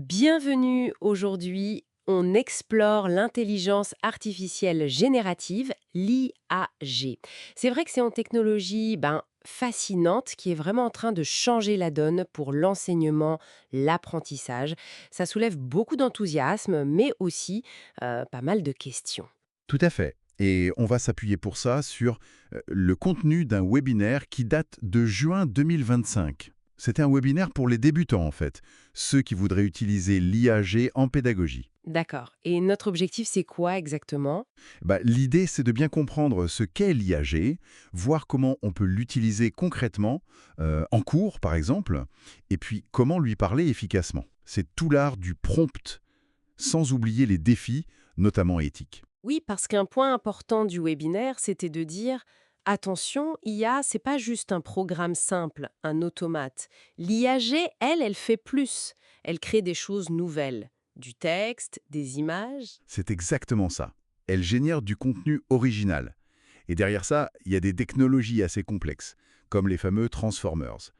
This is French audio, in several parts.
Bienvenue aujourd'hui, on explore l'intelligence artificielle générative, l'IAG. C'est vrai que c'est une technologie fascinante qui est vraiment en train de changer la donne pour l'enseignement, l'apprentissage. Ça soulève beaucoup d'enthousiasme, mais aussi pas mal de questions. Tout à fait. Et on va s'appuyer pour ça sur le contenu d'un webinaire qui date de juin 2025. C'était un webinaire pour les débutants en fait, ceux qui voudraient utiliser l'IAG en pédagogie. D'accord. Et notre objectif, c'est quoi exactement? L'idée, c'est de bien comprendre ce qu'est l'IAG, voir comment on peut l'utiliser concrètement, en cours par exemple, et puis comment lui parler efficacement. C'est tout l'art du prompt, sans oublier les défis, notamment éthiques. Oui, parce qu'un point important du webinaire, c'était de dire attention, IA, c'est pas juste un programme simple, un automate. L'IAG, elle fait plus. Elle crée des choses nouvelles, du texte, des images. C'est exactement ça. Elle génère du contenu original. Et derrière ça, il y a des technologies assez complexes, comme les fameux transformers.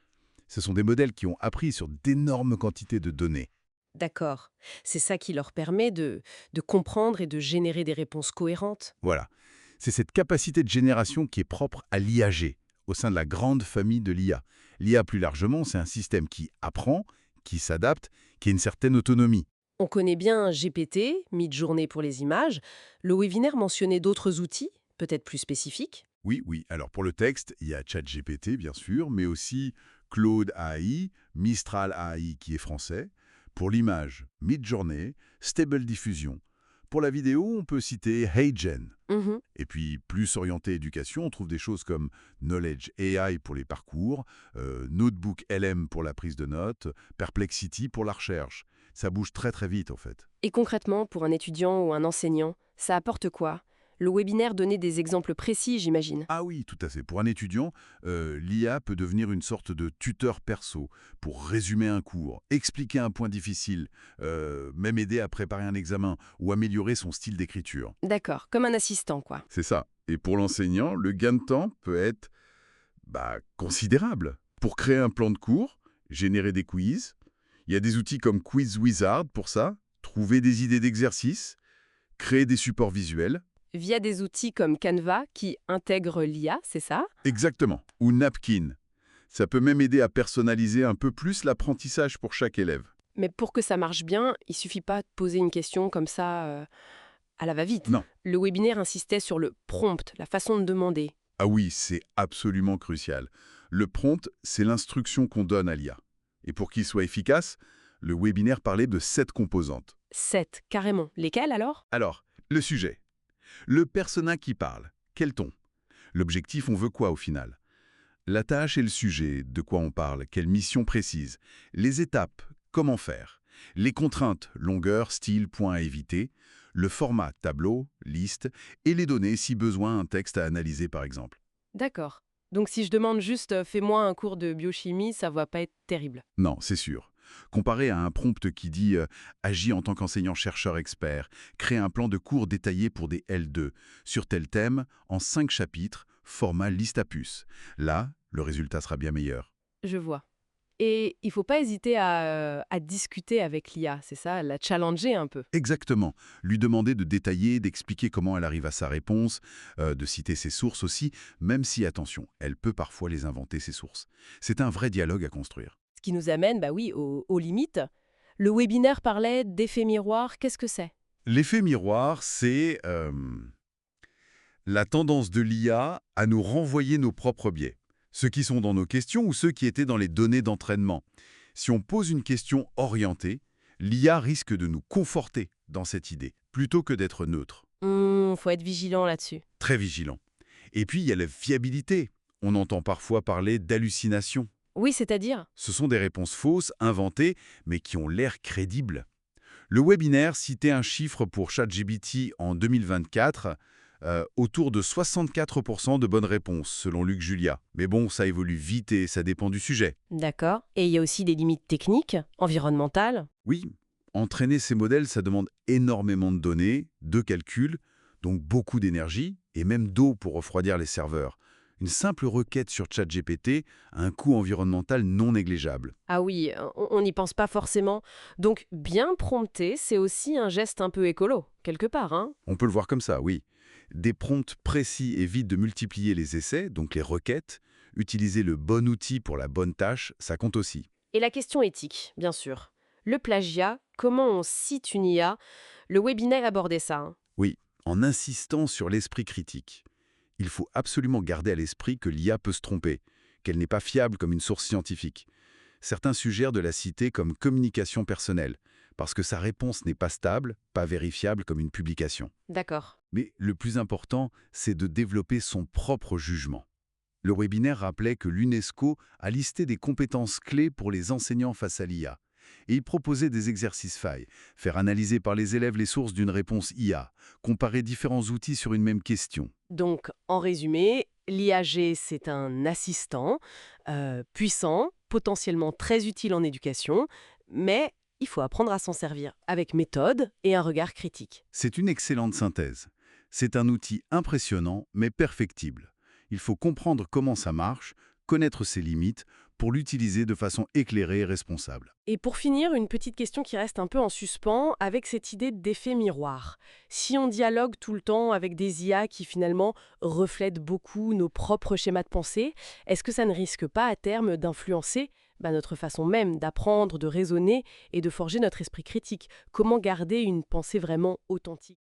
Ce sont des modèles qui ont appris sur d'énormes quantités de données. D'accord. C'est ça qui leur permet de comprendre et de générer des réponses cohérentes. Voilà. C'est cette capacité de génération qui est propre à l'IAG, au sein de la grande famille de l'IA. L'IA, plus largement, c'est un système qui apprend, qui s'adapte, qui a une certaine autonomie. On connaît bien GPT, Midjourney pour les images. Le webinaire mentionnait d'autres outils, peut-être plus spécifiques. Oui, oui. Alors pour le texte, il y a ChatGPT, bien sûr, mais aussi Claude AI, Mistral AI qui est français. Pour l'image, Midjourney, Stable Diffusion. Pour la vidéo, on peut citer HeyGen. Mhm. Et puis, plus orienté éducation, on trouve des choses comme Knowledge AI pour les parcours, Notebook LM pour la prise de notes, Perplexity pour la recherche. Ça bouge très très vite en fait. Et concrètement, pour un étudiant ou un enseignant, ça apporte quoi? Le webinaire donnait des exemples précis, j'imagine. Ah oui, tout à fait. Pour un étudiant, l'IA peut devenir une sorte de tuteur perso pour résumer un cours, expliquer un point difficile, même aider à préparer un examen ou améliorer son style d'écriture. D'accord, comme un assistant, quoi. C'est ça. Et pour l'enseignant, le gain de temps peut être considérable. Pour créer un plan de cours, générer des quiz, il y a des outils comme Quiz Wizard pour ça, trouver des idées d'exercices, créer des supports visuels. Via des outils comme Canva qui intègrent l'IA, c'est ça? Exactement. Ou Napkin. Ça peut même aider à personnaliser un peu plus l'apprentissage pour chaque élève. Mais pour que ça marche bien, il suffit pas de poser une question comme ça à la va-vite. Non. Le webinaire insistait sur le prompt, la façon de demander. Ah oui, c'est absolument crucial. Le prompt, c'est l'instruction qu'on donne à l'IA. Et pour qu'il soit efficace, le webinaire parlait de 7 composantes. 7, carrément. Lesquelles alors? Alors, le sujet. Le persona qui parle. Quel ton? L'objectif, on veut quoi au final? La tâche et le sujet, de quoi on parle, quelle mission précise, les étapes, comment faire, les contraintes, longueur, style, point à éviter, le format, tableau, liste, et les données si besoin un texte à analyser par exemple. D'accord. Donc si je demande juste fais-moi un cours de biochimie, ça va pas être terrible. Non, c'est sûr. Comparé à un prompt qui dit agis en tant qu'enseignant-chercheur expert, crée un plan de cours détaillé pour des L2, sur tel thème, en 5 chapitres, format liste à puce. Là, le résultat sera bien meilleur. Je vois. Et il faut pas hésiter à discuter avec l'IA, c'est ça, la challenger un peu. Exactement. Lui demander de détailler, d'expliquer comment elle arrive à sa réponse, de citer ses sources aussi, même si, attention, elle peut parfois les inventer, ses sources. C'est un vrai dialogue à construire. Ce qui nous amène, bah oui, aux limites. Le webinaire parlait d'effet miroir, qu'est-ce que c'est? L'effet miroir, c'est la tendance de l'IA à nous renvoyer nos propres biais. Ceux qui sont dans nos questions ou ceux qui étaient dans les données d'entraînement. Si on pose une question orientée, l'IA risque de nous conforter dans cette idée, plutôt que d'être neutre. Faut être vigilant là-dessus. Très vigilant. Et puis, il y a la fiabilité. On entend parfois parler d'hallucination. Oui, c'est-à-dire? Ce sont des réponses fausses, inventées, mais qui ont l'air crédibles. Le webinaire citait un chiffre pour ChatGPT en 2024, autour de 64% de bonnes réponses, selon Luc Julia. Mais bon, ça évolue vite et ça dépend du sujet. D'accord. Et il y a aussi des limites techniques, environnementales. Oui, entraîner ces modèles, ça demande énormément de données, de calculs, donc beaucoup d'énergie et même d'eau pour refroidir les serveurs. Une simple requête sur ChatGPT a un coût environnemental non négligeable. Ah oui, on n'y pense pas forcément. Donc, bien prompter, c'est aussi un geste un peu écolo, quelque part, hein. On peut le voir comme ça, oui. Des prompts précis évitent de multiplier les essais, donc les requêtes. Utiliser le bon outil pour la bonne tâche, ça compte aussi. Et la question éthique, bien sûr. Le plagiat, comment on cite une IA? Le webinaire abordait ça, hein. Oui, en insistant sur l'esprit critique. Il faut absolument garder à l'esprit que l'IA peut se tromper, qu'elle n'est pas fiable comme une source scientifique. Certains suggèrent de la citer comme communication personnelle, parce que sa réponse n'est pas stable, pas vérifiable comme une publication. D'accord. Mais le plus important, c'est de développer son propre jugement. Le webinaire rappelait que l'UNESCO a listé des compétences clés pour les enseignants face à l'IA. Et il proposait des exercices failles, faire analyser par les élèves les sources d'une réponse IA, comparer différents outils sur une même question. Donc, en résumé, l'IAG, c'est un assistant puissant, potentiellement très utile en éducation, mais il faut apprendre à s'en servir avec méthode et un regard critique. C'est une excellente synthèse. C'est un outil impressionnant, mais perfectible. Il faut comprendre comment ça marche, connaître ses limites, pour l'utiliser de façon éclairée et responsable. Et pour finir, une petite question qui reste un peu en suspens avec cette idée d'effet miroir. Si on dialogue tout le temps avec des IA qui finalement reflètent beaucoup nos propres schémas de pensée, est-ce que ça ne risque pas à terme d'influencer notre façon même d'apprendre, de raisonner et de forger notre esprit critique? Comment garder une pensée vraiment authentique?